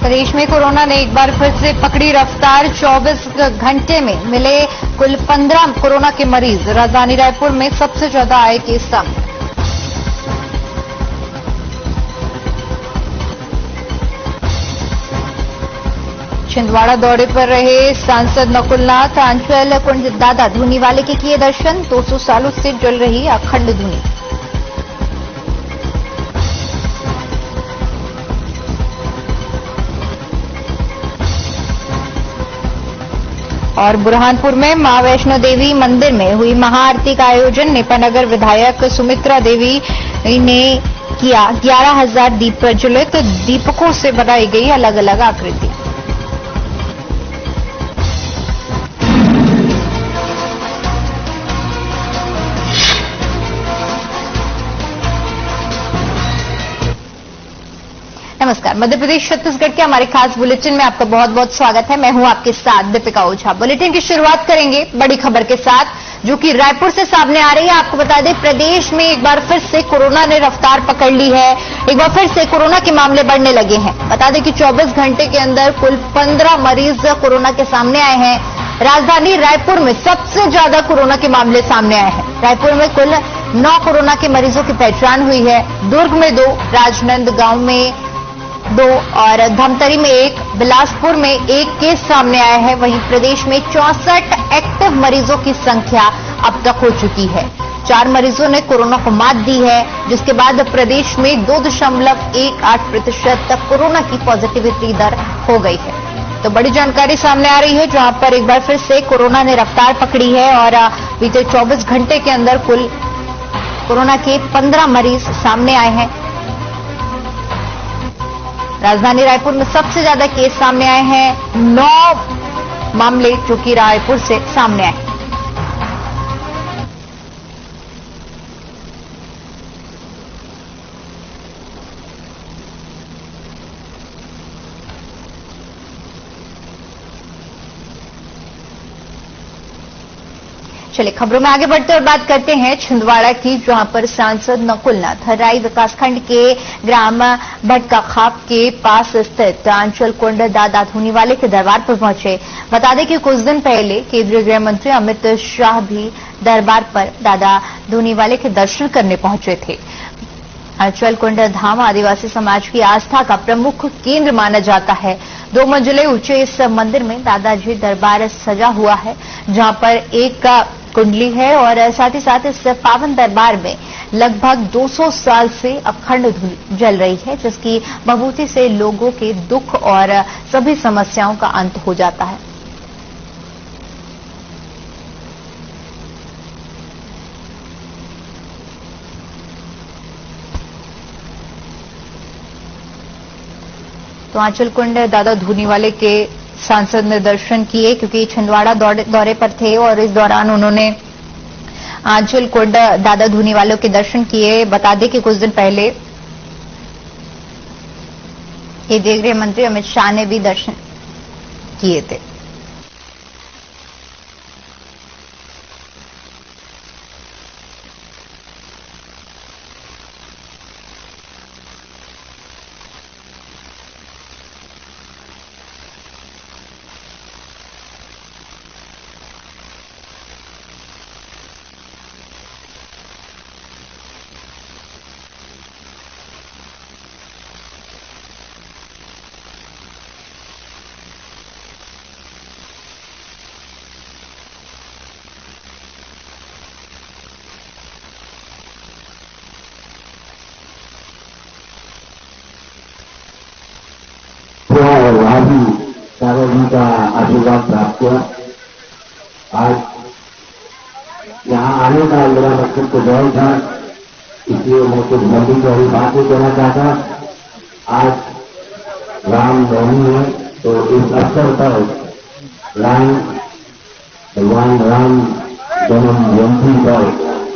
प्रदेश में कोरोना ने एक बार फिर से पकड़ी रफ्तार। 24 घंटे में मिले कुल 15 कोरोना के मरीज। राजधानी रायपुर में सबसे ज्यादा आए केस सामने। छिंदवाड़ा दौरे पर रहे सांसद नकुलनाथ। आंचल कुंड दादा धूनीवाले के किए दर्शन। 200 सालों से जल रही अखंड धुनी। और बुरहानपुर में मां वैष्णो देवी मंदिर में हुई महाआरती का आयोजन। नेपानगर विधायक सुमित्रा देवी ने किया 11,000 दीप प्रज्वलित। दीपकों से बनाई गई अलग अलग आकृति। नमस्कार, मध्य प्रदेश छत्तीसगढ़ के हमारे खास बुलेटिन में आपका बहुत बहुत स्वागत है। मैं हूं आपके साथ दीपिका ओझा। बुलेटिन की शुरुआत करेंगे बड़ी खबर के साथ, जो कि रायपुर से सामने आ रही है। आपको बता दें, प्रदेश में एक बार फिर से कोरोना ने रफ्तार पकड़ ली है। एक बार फिर से कोरोना के मामले बढ़ने लगे हैं। बता दें कि 24 घंटे के अंदर कुल 15 मरीज कोरोना के सामने आए हैं। राजधानी रायपुर में सबसे ज्यादा कोरोना के मामले सामने आए हैं। रायपुर में कुल 9 कोरोना के मरीजों की पहचान हुई है। दुर्ग में 2, राजनांदगांव में 2 और धमतरी में 1, बिलासपुर में 1 केस सामने आया है। वहीं प्रदेश में 64 एक्टिव मरीजों की संख्या अब तक हो चुकी है। 4 मरीजों ने कोरोना को मात दी है, जिसके बाद प्रदेश में 2.18% तक कोरोना की पॉजिटिविटी दर हो गई है। तो बड़ी जानकारी सामने आ रही है, जहां पर एक बार फिर से कोरोना ने रफ्तार पकड़ी है और बीते 24 घंटे के अंदर कुल कोरोना के 15 मरीज सामने आए हैं। राजधानी रायपुर में सबसे ज्यादा केस सामने आए हैं। 9 मामले जो कि रायपुर से सामने आए। चलिए खबरों में आगे बढ़ते और बात करते हैं छिंदवाड़ा की, जहां पर सांसद नकुलनाथ हर्राई विकासखंड के ग्राम भटका खाप के पास स्थित आंचल कुंड दादा धूनीवाले के दरबार पर पहुंचे। बता दें कि कुछ दिन पहले केंद्रीय गृह मंत्री अमित शाह भी दरबार पर दादा धूनीवाले के दर्शन करने पहुंचे थे। आंचल कुंड धाम आदिवासी समाज की आस्था का प्रमुख केंद्र माना जाता है। 2 मंजिले ऊंचे इस मंदिर में दादाजी दरबार सजा हुआ है, जहां पर एक कुंडली है और साथ ही साथ इस पावन दरबार में लगभग 200 साल से अखंड धूनी जल रही है, जिसकी मजबूती से लोगों के दुख और सभी समस्याओं का अंत हो जाता है। तो आंचल कुंड दादा धूनीवाले के सांसद ने दर्शन किए, क्योंकि छिंदवाड़ा दौरे पर थे और इस दौरान उन्होंने आंचल कुंड दादा धूनीवाले के दर्शन किए। बता दें कि कुछ दिन पहले केंद्रीय गृह मंत्री अमित शाह ने भी दर्शन किए थे। दादा जी का आशीर्वाद प्राप्त किया। आज यहाँ आने का मेरा मकसद तो बहुत था, इसलिए मैं कुछ लंबी चौड़ी बात नहीं कहना चाहता। आज रामनवमी है, तो इस अवसर पर भगवान राम जन्म जयंती पर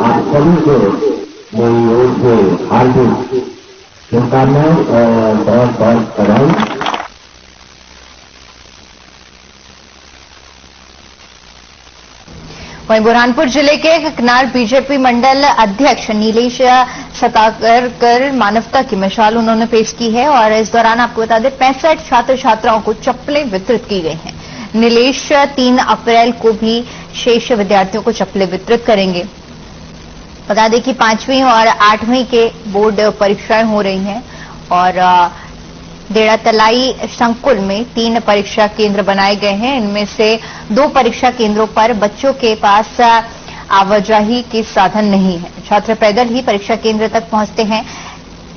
आप सभी को मेरी ओर से हार्दिक शुभकामनाएं और बहुत बहुत बधाई। वहीं बुरहानपुर जिले के कनार बीजेपी मंडल अध्यक्ष नीलेश सताकर मानवता की मिसाल उन्होंने पेश की है और इस दौरान आपको बता दें 65 छात्र छात्राओं को चप्पलें वितरित की गई हैं। नीलेश 3 अप्रैल को भी शेष विद्यार्थियों को चप्पलें वितरित करेंगे। बता दें कि 5वीं और 8वीं के बोर्ड परीक्षाएं हो रही हैं और डेरा तलाई संकुल में 3 परीक्षा केंद्र बनाए गए हैं। इनमें से 2 परीक्षा केंद्रों पर बच्चों के पास आवाजाही के साधन नहीं है। छात्र पैदल ही परीक्षा केंद्र तक पहुंचते हैं।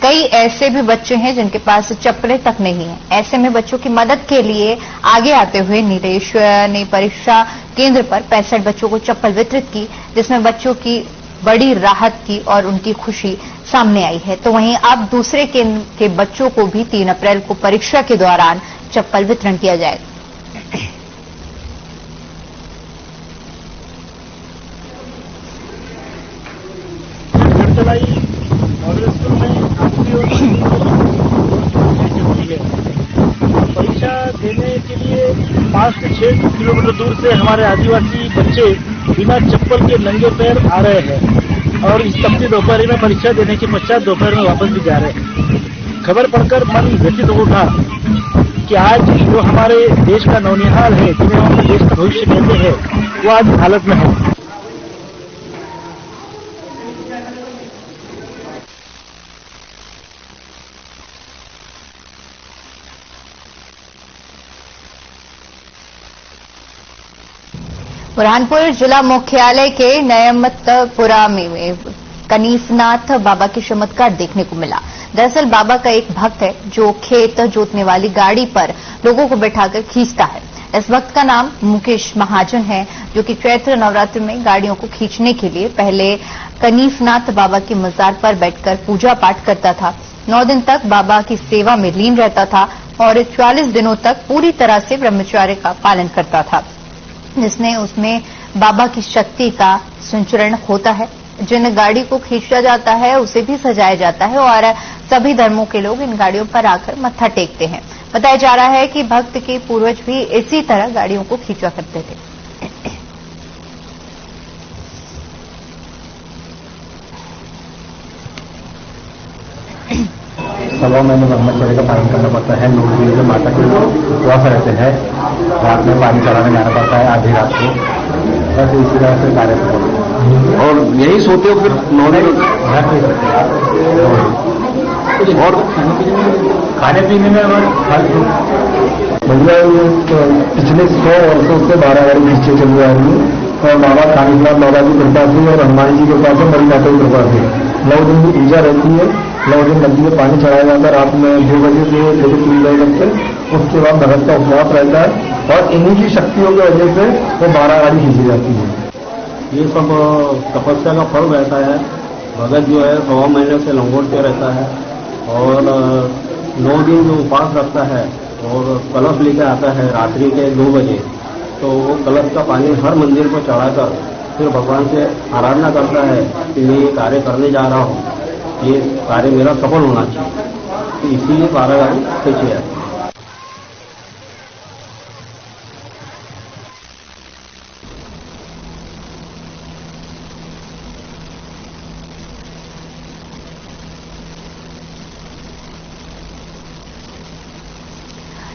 कई ऐसे भी बच्चे हैं जिनके पास चप्पलें तक नहीं है। ऐसे में बच्चों की मदद के लिए आगे आते हुए नीलेश ने परीक्षा केंद्र पर 65 बच्चों को चप्पल वितरित की, जिसमें बच्चों की बड़ी राहत की और उनकी खुशी सामने आई है। तो वहीं अब दूसरे केंद्र के बच्चों को भी 3 अप्रैल को परीक्षा के दौरान चप्पल वितरण किया जाएगा। परीक्षा देने के लिए 5 से 6 किलोमीटर दूर से हमारे आदिवासी बच्चे बिना चप्पल के नंगे पैर आ रहे हैं और इस तपती दोपहर में परीक्षा देने के पश्चात दोपहर में वापस भी जा रहे हैं। खबर पढ़कर मन व्यथित हो उठा कि आज जो हमारे देश का नौनिहाल है, जिन्हें हम देश का भविष्य कहते हैं, वो आज हालत में है। बुरहानपुर जिला मुख्यालय के नयमतपुरा में कनीफनाथ बाबा की चमत्कार देखने को मिला। दरअसल बाबा का एक भक्त है जो खेत जोतने वाली गाड़ी पर लोगों को बैठाकर खींचता है। इस भक्त का नाम मुकेश महाजन है, जो कि चैत्र नवरात्र में गाड़ियों को खींचने के लिए पहले कनीफनाथ बाबा की मजार पर बैठकर पूजा पाठ करता था। 9 दिन तक बाबा की सेवा में लीन रहता था और 40 दिनों तक पूरी तरह से ब्रह्मचर्य का पालन करता था, जिसमें उसमें बाबा की शक्ति का संचरण होता है। जिन गाड़ी को खींचा जाता है उसे भी सजाया जाता है और सभी धर्मों के लोग इन गाड़ियों पर आकर मत्था टेकते हैं। बताया जा रहा है कि भक्त के पूर्वज भी इसी तरह गाड़ियों को खींचा करते थे। सवा महीने ब्रह्मचर्य का पालन करना पड़ता है। 9 दिन जो माता के उपवास रहते हैं, रात में पानी चढ़ाने जाना पड़ता है आधी रात को। बस इसी तरह से कार्य करते हैं। और यही सोते हो फिर 9 दिन? घर नहीं सकते। और खाने पीने में भैया पिछले 100 वर्षों से 12 गाड़ी खींचे चल रही है और बाबा कालीनाथ बाबा की कृपा से और हनुमान जी की कृपा से, बड़ी माता की कृपा से 9 दिन की पूजा रहती है। 9 दिन नदी में पानी चढ़ाया जाता है रात में 2 बजे से लेकर 3 बजे तक से। उसके बाद भगत का उपवास रहता है और इन्हीं की शक्तियों की वजह से वो 12 गाड़ी खींची जाती है। ये सब तपस्या का फल रहता है। भगत जो है 1.25 महीने से लंगोटते रहता है और 9 दिन जो उपवास रखता है और कलश लेकर आता है रात्रि के 2 बजे। तो वो कलश का पानी हर मंदिर को चढ़ाकर फिर भगवान से आराधना करता है कि मैं ये कार्य करने जा रहा हूँ, ये कार्य मेरा सफल होना चाहिए। तो इसीलिए 12 गाड़ी खींची जाती है।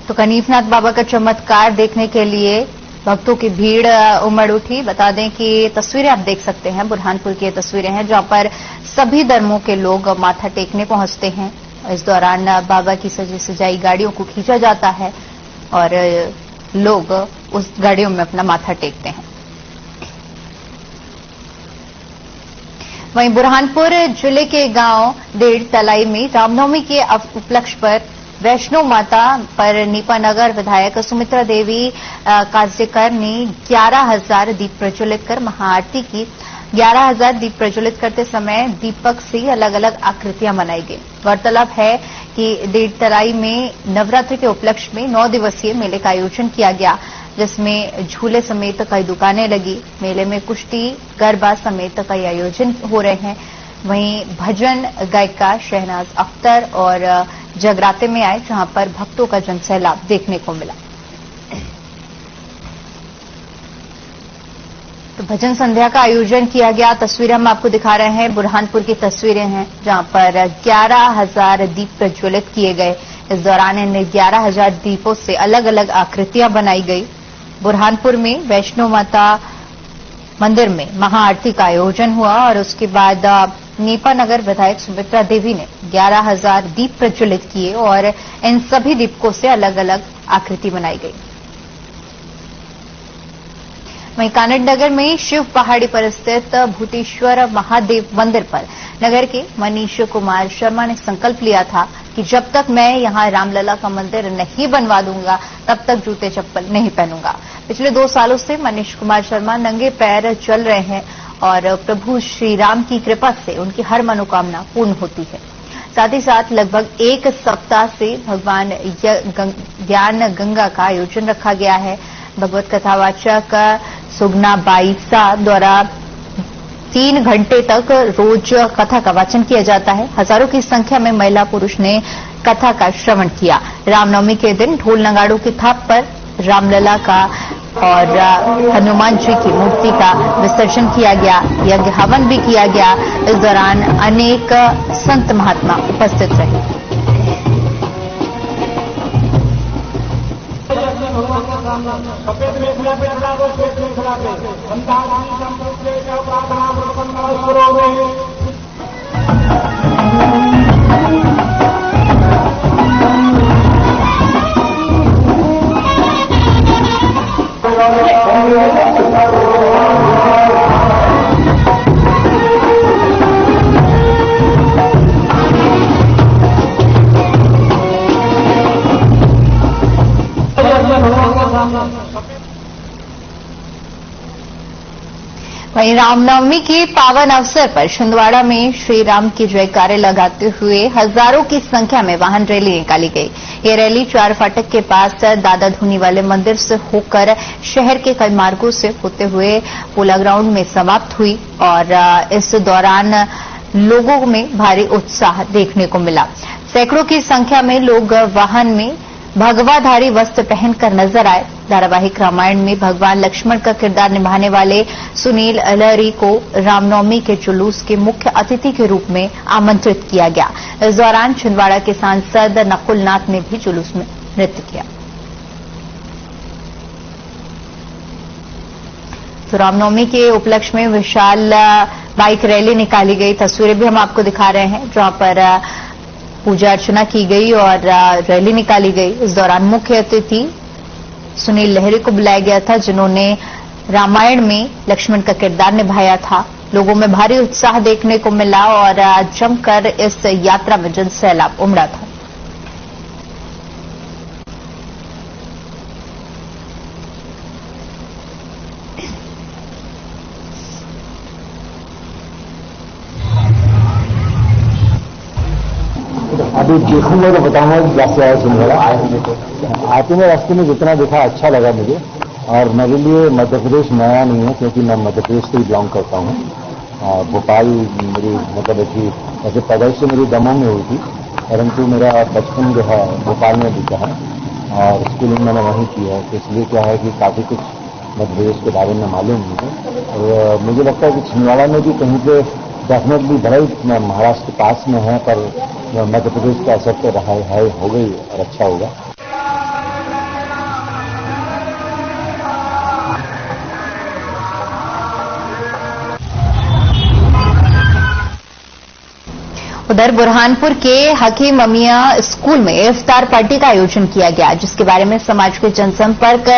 तो कनीफनाथ बाबा का चमत्कार देखने के लिए भक्तों की भीड़ उमड़ उठी। बता दें कि तस्वीरें आप देख सकते हैं, बुरहानपुर की तस्वीरें हैं जहां पर सभी धर्मों के लोग माथा टेकने पहुंचते हैं। इस दौरान बाबा की सजी सजाई गाड़ियों को खींचा जाता है और लोग उस गाड़ियों में अपना माथा टेकते हैं। वहीं बुरहानपुर जिले के गांव डेढ़ तलाई में रामनवमी के उपलक्ष्य पर वैष्णो माता पर नीपानगर विधायक सुमित्रा देवी काजरेकर ने 11,000 दीप प्रज्वलित कर महाआरती की। 11,000 दीप प्रज्वलित करते समय दीपक से अलग अलग आकृतियां बनाई गई। गौरतलब है कि डेढ़ तलाई में नवरात्रि के उपलक्ष्य में 9 दिवसीय मेले का आयोजन किया गया, जिसमें झूले समेत कई दुकानें लगी। मेले में कुश्ती, गरबा समेत कई आयोजन हो रहे हैं। वहीं भजन गायिका शहनाज अख्तर और जगराते में आए, जहां पर भक्तों का जनसैलाब देखने को मिला। तो भजन संध्या का आयोजन किया गया। तस्वीरें हम आपको दिखा रहे हैं, बुरहानपुर की तस्वीरें हैं जहां पर 11,000 दीप प्रज्वलित किए गए। इस दौरान इन 11,000 दीपों से अलग अलग आकृतियां बनाई गई। बुरहानपुर में वैष्णो माता मंदिर में महाआरती का आयोजन हुआ और उसके बाद नेपानगर विधायक सुमित्रा देवी ने 11,000 दीप प्रज्वलित किए और इन सभी दीपकों से अलग अलग आकृति बनाई गई। वहीं कानड़ नगर में शिव पहाड़ी पर स्थित भूतेश्वर महादेव मंदिर पर नगर के मनीष कुमार शर्मा ने संकल्प लिया था कि जब तक मैं यहां रामलला का मंदिर नहीं बनवा दूंगा तब तक जूते चप्पल नहीं पहनूंगा। पिछले 2 सालों से मनीष कुमार शर्मा नंगे पैर चल रहे हैं और प्रभु श्री राम की कृपा से उनकी हर मनोकामना पूर्ण होती है। साथ ही साथ लगभग 1 सप्ताह से भगवान ज्ञान गंगा का आयोजन रखा गया है। भगवत कथावाचक सुगना बाईसा द्वारा 3 घंटे तक रोज कथा का वाचन किया जाता है। हजारों की संख्या में महिला पुरुष ने कथा का श्रवण किया। रामनवमी के दिन ढोल नगाड़ों की थाप पर रामलला का और हनुमान जी की मूर्ति का विसर्जन किया गया। यज्ञ हवन भी किया गया। इस दौरान अनेक संत महात्मा उपस्थित रहे। वहीं रामनवमी के पावन अवसर पर छिंदवाड़ा में श्री राम की जयकारे लगाते हुए हजारों की संख्या में वाहन रैली निकाली गई। ये रैली 4 फाटक के पास दादा धूनी वाले मंदिर से होकर शहर के कई मार्गों से होते हुए पोला ग्राउंड में समाप्त हुई और इस दौरान लोगों में भारी उत्साह देखने को मिला। सैकड़ों की संख्या में लोग वाहन में भगवाधारी वस्त्र पहनकर नजर आए। धारावाहिक रामायण में भगवान लक्ष्मण का किरदार निभाने वाले सुनील अलहरी को रामनवमी के जुलूस के मुख्य अतिथि के रूप में आमंत्रित किया गया। इस दौरान छिंदवाड़ा के सांसद नकुल नाथ ने भी जुलूस में नृत्य किया। तो रामनवमी के उपलक्ष्य में विशाल बाइक रैली निकाली गई। तस्वीरें भी हम आपको दिखा रहे हैं जहां पर पूजा अर्चना की गई और रैली निकाली गई। इस दौरान मुख्य अतिथि सुनील लहरी को बुलाया गया था जिन्होंने रामायण में लक्ष्मण का किरदार निभाया था। लोगों में भारी उत्साह देखने को मिला और जमकर इस यात्रा में जन सैलाब उमड़ा था। अभी देखूंगा तो बताऊंगा कि कैसे आया छिंदवाड़ा। आते में रास्ते में जितना देखा अच्छा लगा मुझे। और मेरे लिए मध्य प्रदेश नया नहीं है क्योंकि मैं मध्य प्रदेश से ही बिलोंग करता हूँ। भोपाल मेरी मतलब कि ऐसे पैदाइश से मेरी दमोह में हुई थी, परंतु मेरा बचपन जो है भोपाल में बीता है और स्कूलिंग मैंने वहीं की है। तो इसलिए क्या है कि काफ़ी कुछ मध्य प्रदेश के बारे में मालूम नहीं है। और मुझे लगता है कि छिंदवाड़ा में भी कहीं पे डेफिनेटली भले ही महाराष्ट्र के पास में है पर मध्य प्रदेश का असर तो रहा है, हो गई और अच्छा होगा। उधर बुरहानपुर के हकीम अमिया स्कूल में इफ्तार पार्टी का आयोजन किया गया, जिसके बारे में समाज के जनसंपर्क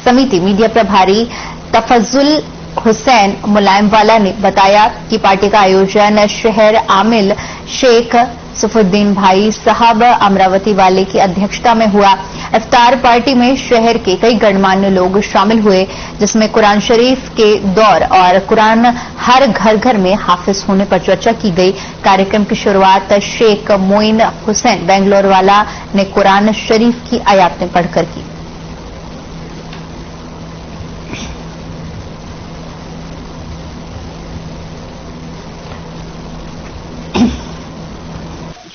समिति मीडिया प्रभारी तफजुल हुसैन मुलायमवाला ने बताया कि पार्टी का आयोजन शहर आमिल शेख सुफुद्दीन भाई साहब अमरावती वाले की अध्यक्षता में हुआ। इफ्तार पार्टी में शहर के कई गणमान्य लोग शामिल हुए, जिसमें कुरान शरीफ के दौर और कुरान हर घर घर में हाफिज होने पर चर्चा की गई। कार्यक्रम की शुरुआत शेख मोइन हुसैन बेंगलोर वाला ने कुरान शरीफ की आयातें पढ़कर की।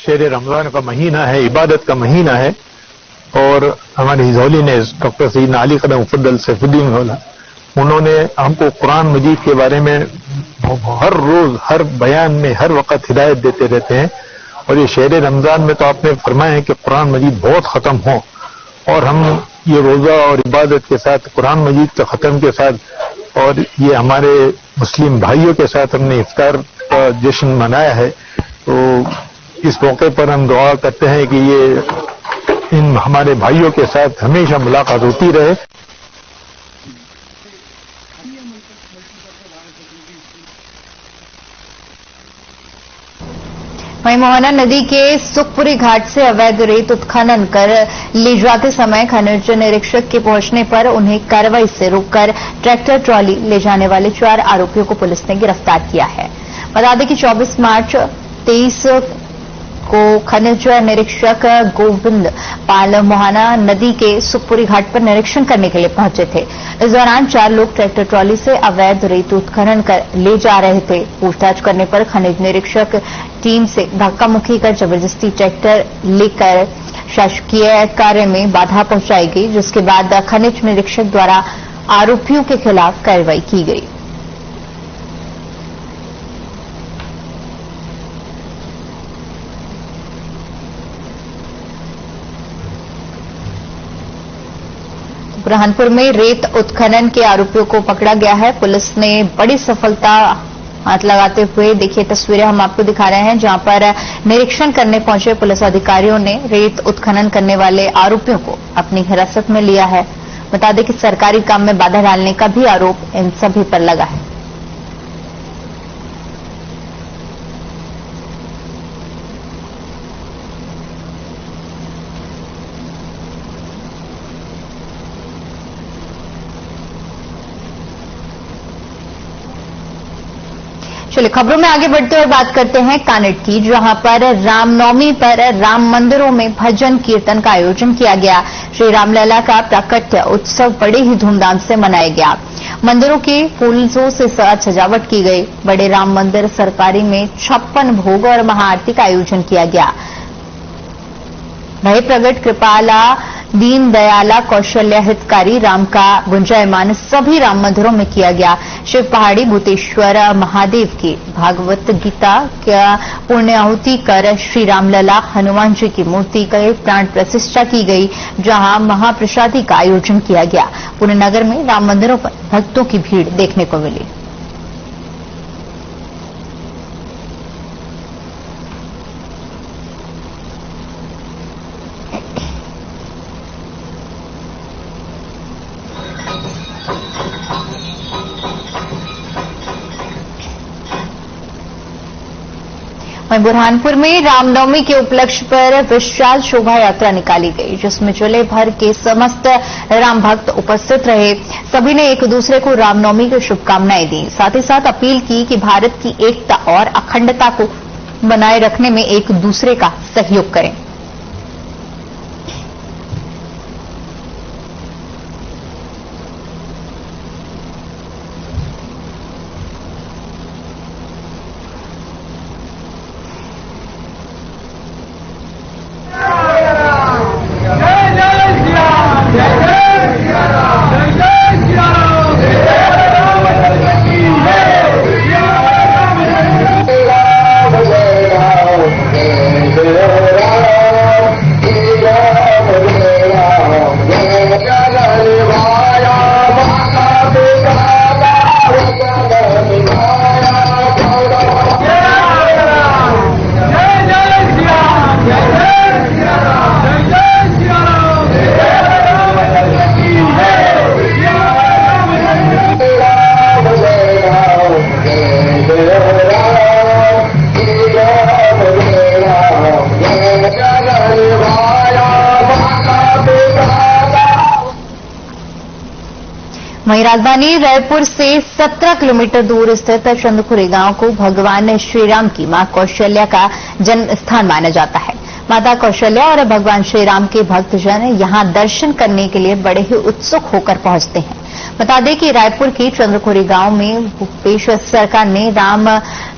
शेर रमजान का महीना है, इबादत का महीना है और हमारे हिजौली ने डॉक्टर सईदना अली कदम मुफद्दल सैफुद्दीन मौला उन्होंने हमको कुरान मजीद के बारे में हर रोज हर बयान में हर वक्त हिदायत देते रहते हैं। और ये शहर रमजान में तो आपने फरमाया है कि कुरान मजीद बहुत खत्म हो, और हम ये रोजा और इबादत के साथ कुरान मजीद के खत्म के साथ और ये हमारे मुस्लिम भाइयों के साथ हमने इफ्तार का जश्न मनाया है। तो इस मौके पर हम दुआ करते हैं कि ये इन हमारे भाइयों के साथ हमेशा मुलाकात होती रहे। वहीं मोहना नदी के सुखपुरी घाट से अवैध रेत उत्खनन कर ले जाते समय खनिज निरीक्षक के पहुंचने पर उन्हें कार्रवाई से रोककर ट्रैक्टर ट्रॉली ले जाने वाले 4 आरोपियों को पुलिस ने गिरफ्तार किया है। बता दें कि 24 मार्च 23 को खनिज निरीक्षक गोविंद पाल मोहना नदी के सुखपुरी घाट पर निरीक्षण करने के लिए पहुंचे थे। इस दौरान 4 लोग ट्रैक्टर ट्रॉली से अवैध रेत उत्खनन कर ले जा रहे थे। पूछताछ करने पर खनिज निरीक्षक टीम से धक्का मुक्की कर जबरदस्ती ट्रैक्टर लेकर शासकीय कार्य में बाधा पहुंचाई गई, जिसके बाद खनिज निरीक्षक द्वारा आरोपियों के खिलाफ कार्रवाई की गई। बुरहानपुर में रेत उत्खनन के आरोपियों को पकड़ा गया है। पुलिस ने बड़ी सफलता हाथ लगाते हुए देखिए तस्वीरें हम आपको दिखा रहे हैं, जहां पर निरीक्षण करने पहुंचे पुलिस अधिकारियों ने रेत उत्खनन करने वाले आरोपियों को अपनी हिरासत में लिया है। बता दें कि सरकारी काम में बाधा डालने का भी आरोप इन सभी पर लगा है। चलिए खबरों में आगे बढ़ते हुए बात करते हैं कानड़ की, जहां पर रामनवमी पर राम मंदिरों में भजन कीर्तन का आयोजन किया गया। श्री रामलला का प्राकट्य उत्सव बड़े ही धूमधाम से मनाया गया। मंदिरों की फूलों से सजावट की गई। बड़े राम मंदिर सरकारी में 56 भोग और महाआरती का आयोजन किया गया। भय प्रगट कृपाला दीन दयाला कौशल्या हितकारी राम का गुंजायमान सभी राम मंदिरों में किया गया। शिव पहाड़ी भूतेश्वर महादेव की भागवत गीता का पुण्याहुति कर श्री रामलला हनुमान जी की मूर्ति का प्राण प्रतिष्ठा की गई, जहां महाप्रसादी का आयोजन किया गया। पूरे नगर में राम मंदिरों पर भक्तों की भीड़ देखने को मिली। वहीं बुरहानपुर में रामनवमी के उपलक्ष्य पर विशाल शोभा यात्रा निकाली गई, जिसमें जिले भर के समस्त राम भक्त उपस्थित रहे। सभी ने एक दूसरे को रामनवमी की शुभकामनाएं दी। साथ ही साथ अपील की कि भारत की एकता और अखंडता को बनाए रखने में एक दूसरे का सहयोग करें। वहीं राजधानी रायपुर से 17 किलोमीटर दूर स्थित चंद्रपुरी गांव को भगवान श्रीराम की मां कौशल्या का जन्म स्थान माना जाता है। माता कौशल्या और भगवान श्रीराम के भक्तजन यहां दर्शन करने के लिए बड़े ही उत्सुक होकर पहुंचते हैं। बता दें कि रायपुर के चंद्रपुरी गांव में भूपेश सरकार ने राम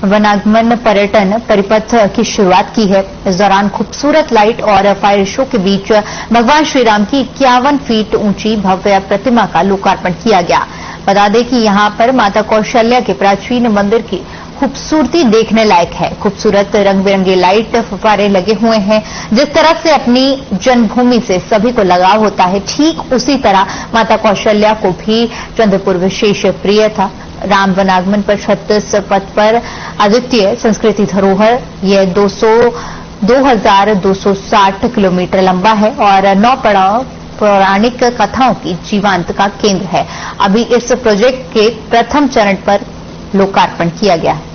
वनागमन पर्यटन परिपथ की शुरुआत की है। इस दौरान खूबसूरत लाइट और फायर शो के बीच भगवान श्रीराम की 51 फीट ऊंची भव्य प्रतिमा का लोकार्पण किया गया। बता दें कि यहाँ पर माता कौशल्या के प्राचीन मंदिर की खूबसूरती देखने लायक है। खूबसूरत रंग बिरंगे लाइट फव्वारे लगे हुए हैं। जिस तरह से अपनी जन्मभूमि से सभी को लगाव होता है, ठीक उसी तरह माता कौशल्या को भी चंद्रपुर विशेष प्रिय था। राम वनागमन पर 36 पथ पर अद्वितीय संस्कृति धरोहर यह 2260 किलोमीटर लंबा है और 9 पड़ाव पौराणिक कथाओं की जीवांत का केंद्र है। अभी इस प्रोजेक्ट के प्रथम चरण पर लोकार्पण किया गया है।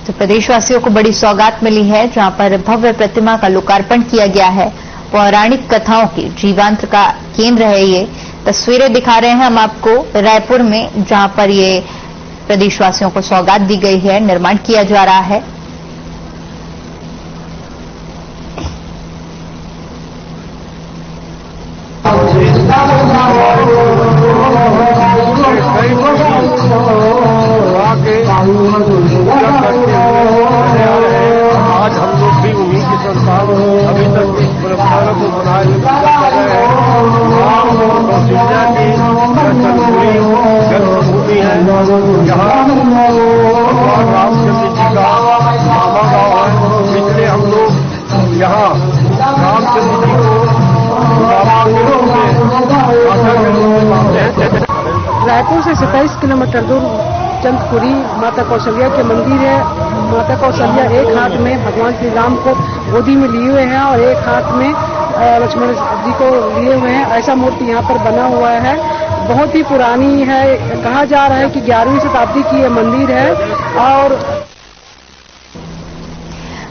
तो प्रदेशवासियों को बड़ी सौगात मिली है, जहां पर भव्य प्रतिमा का लोकार्पण किया गया है। पौराणिक कथाओं की जीवांत का केंद्र है। ये तस्वीरें दिखा रहे हैं हम आपको रायपुर में, जहां पर ये प्रदेशवासियों को सौगात दी गई है, निर्माण किया जा रहा है। आज हम लोग भी उन्हीं की संतान अभी तक इस परंपरा को बनाए कर रहे हैं। कौशल्या की जन्मभूमि है, यहाँ भगवान रामचंद्र जी का मामा गांव है, इसलिए हम लोग यहाँ रामचंद्र जी को मामा के रूप में माता के रूप में मानते हैं। रायपुर से 27 किलोमीटर दूर चंदपुरी माता कौशल्या के मंदिर है। माता कौशल्या एक हाथ में भगवान श्री राम को गोदी में लिए हुए हैं और एक हाथ में लक्ष्मण जी को लिए हुए हैं। ऐसा मूर्ति यहाँ पर बना हुआ है, बहुत ही पुरानी है। कहा जा रहा है कि 11वीं शताब्दी की यह मंदिर है। और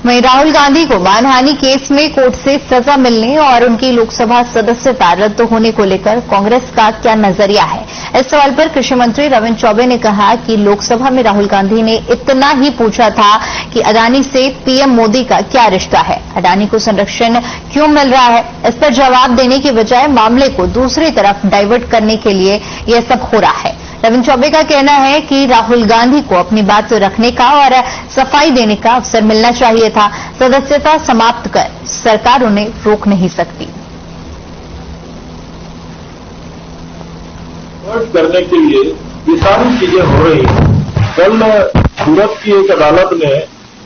वहीं राहुल गांधी को मानहानि केस में कोर्ट से सजा मिलने और उनकी लोकसभा सदस्यता रद्द होने को लेकर कांग्रेस का क्या नजरिया है, इस सवाल पर कृषि मंत्री रविंद्र चौबे ने कहा कि लोकसभा में राहुल गांधी ने इतना ही पूछा था कि अडानी से पीएम मोदी का क्या रिश्ता है, अडानी को संरक्षण क्यों मिल रहा है। इस पर जवाब देने की बजाय मामले को दूसरी तरफ डाइवर्ट करने के लिए यह सब हो रहा है। रविंद्र चौबे का कहना है कि राहुल गांधी को अपनी बात रखने का और सफाई देने का अवसर मिलना चाहिए था। सदस्यता समाप्त कर सरकार उन्हें रोक नहीं सकती। करने के लिए ये सारी चीजें हो रही हैं। कल सूरत की एक अदालत ने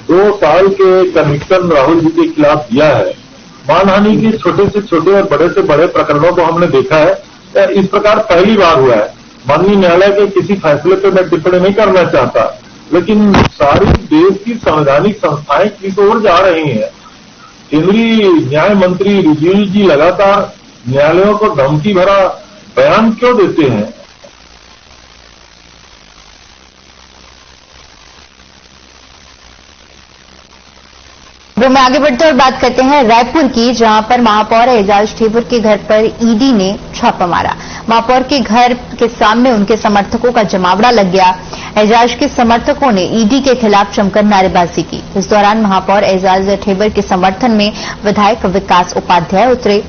2 साल के कन्विक्शन राहुल जी के खिलाफ दिया है। मानहानि के छोटे से छोटे और बड़े से बड़े प्रकरणों को हमने देखा है। इस प्रकार पहली बार हुआ है। माननीय न्यायालय के किसी फैसले पर मैं टिप्पणी नहीं करना चाहता, लेकिन सारी देश की संवैधानिक संस्थाएं किस ओर जा रही हैं। केंद्रीय न्याय मंत्री रिजिजू जी लगातार न्यायालयों को धमकी भरा बयान क्यों देते हैं। वो में आगे बढ़ते और बात करते हैं रायपुर की, जहां पर महापौर एजाज ठेबर के घर पर ईडी ने छापा मारा। महापौर के घर के सामने उनके समर्थकों का जमावड़ा लग गया। एजाज के समर्थकों ने ईडी के खिलाफ जमकर नारेबाजी की। इस दौरान महापौर एजाज ठेबर के समर्थन में विधायक विकास उपाध्याय उतरे।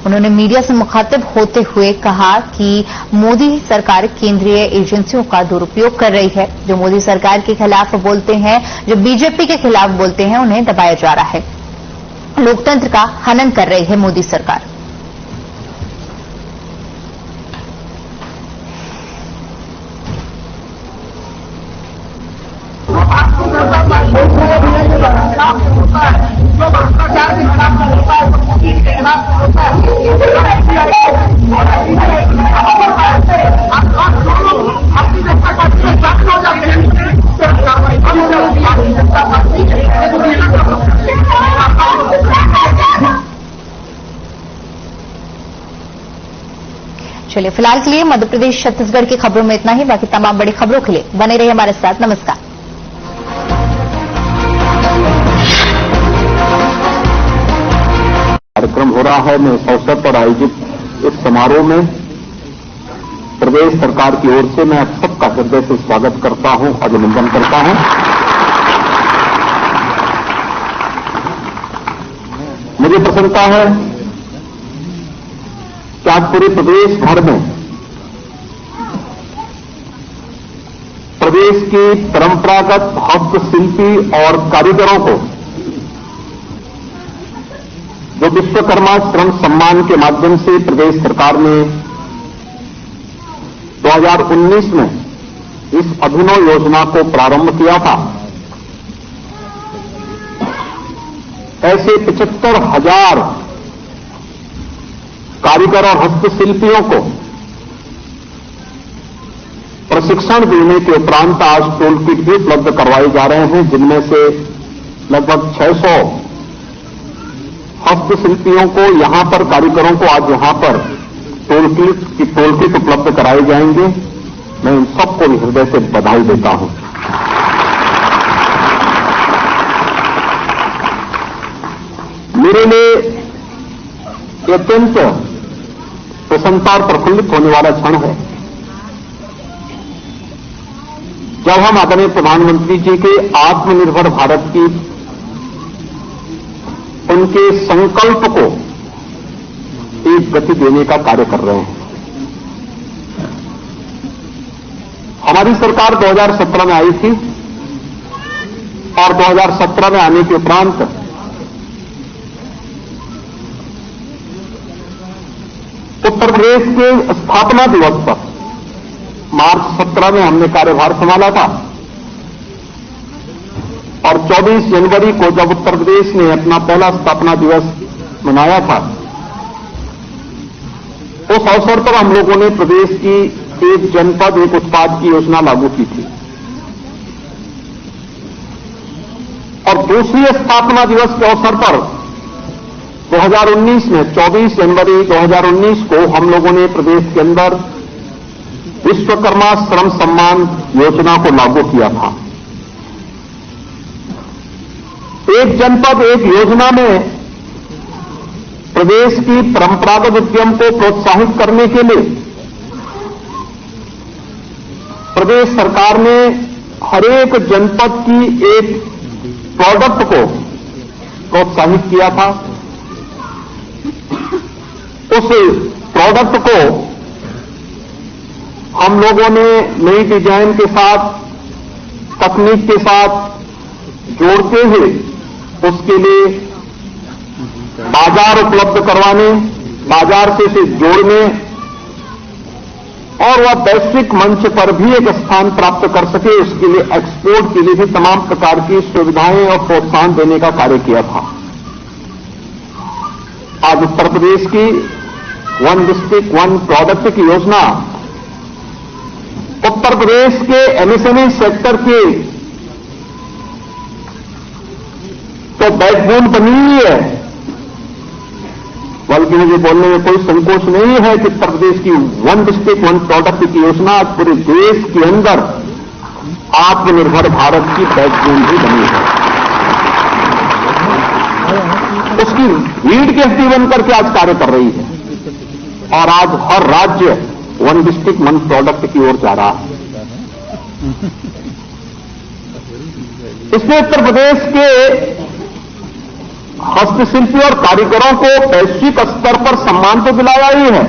उन्होंने मीडिया से मुखातिब होते हुए कहा कि मोदी सरकार केंद्रीय एजेंसियों का दुरुपयोग कर रही है। जो मोदी सरकार के खिलाफ बोलते हैं, जो बीजेपी के खिलाफ बोलते हैं, उन्हें दबाया जा रहा है। लोकतंत्र का हनन कर रही है मोदी सरकार। चलिए फिलहाल के लिए मध्य प्रदेश छत्तीसगढ़ की खबरों में इतना ही। बाकी तमाम बड़ी खबरों के लिए बने रहिए हमारे साथ। नमस्कार। कार्यक्रम हो रहा है। मैं इस अवसर पर आयोजित इस समारोह में प्रदेश सरकार की ओर से मैं आप सबका हृदय से स्वागत करता हूं, अभिनंदन करता हूं। मुझे प्रसन्नता है कि आज पूरे प्रदेश भर में प्रदेश के परंपरागत हस्तशिल्पी और कारीगरों को विश्वकर्मा श्रम सम्मान के माध्यम से प्रदेश सरकार ने 2019 में इस अभिनव योजना को प्रारंभ किया था। ऐसे 75,000 कारीगर और हस्तशिल्पियों को प्रशिक्षण देने के उपरांत आज टूल किट भी उपलब्ध करवाए जा रहे हैं, जिनमें से लगभग 600 हस्तशिल्पियों को यहां पर, कारीगरों को आज यहां पर टूल किट उपलब्ध कराए जाएंगे। मैं इन सबको भी हृदय से बधाई देता हूं। मेरे लिए अत्यंत प्रसन्नता और प्रफुल्लित होने वाला क्षण है जब हम आदरणीय प्रधानमंत्री जी के आत्मनिर्भर भारत की उनके संकल्प को एक गति देने का कार्य कर रहे हैं। हमारी सरकार 2017 में आई थी और 2017 में आने के उपरांत उत्तर प्रदेश के स्थापना दिवस पर मार्च 17 में हमने कार्यभार संभाला था और 24 जनवरी को जब उत्तर प्रदेश ने अपना पहला स्थापना दिवस मनाया था, उस अवसर पर हम लोगों ने प्रदेश की एक जनपद एक उत्पाद की योजना लागू की थी और दूसरी स्थापना दिवस के अवसर पर 2019 में 24 जनवरी 2019 को हम लोगों ने प्रदेश के अंदर विश्वकर्मा श्रम सम्मान योजना को लागू किया था। एक जनपद एक योजना में प्रदेश की परंपरागत उद्यम को प्रोत्साहित करने के लिए प्रदेश सरकार ने हरेक जनपद की एक प्रोडक्ट को प्रोत्साहित किया था। उस प्रोडक्ट को हम लोगों ने नई डिजाइन के साथ, तकनीक के साथ जोड़ते हुए उसके लिए बाजार उपलब्ध करवाने, बाजार से इसे जोड़ने और वह वैश्विक मंच पर भी एक स्थान प्राप्त कर सके, उसके लिए एक्सपोर्ट के लिए भी तमाम प्रकार की सुविधाएं और प्रोत्साहन देने का कार्य किया था। आज उत्तर प्रदेश की वन डिस्ट्रिक्ट वन प्रोडक्ट की योजना उत्तर प्रदेश के एमएसएमई सेक्टर के तो बैकबोन बनी हुई है, बल्कि मुझे बोलने में कोई संकोच नहीं है कि उत्तर प्रदेश की वन डिस्ट्रिक्ट वन प्रोडक्ट की योजना आज पूरे देश के अंदर आत्मनिर्भर भारत की बैकबोन भी बनी है। उसकी रीढ़ की हड्डी बनकर के आज कार्य कर रही है और आज हर राज्य वन डिस्ट्रिक्ट वन प्रोडक्ट की ओर जा रहा है। इसमें उत्तर प्रदेश के हस्तशिल्पी और कारीगरों को वैश्विक स्तर पर सम्मान तो दिलाया ही है,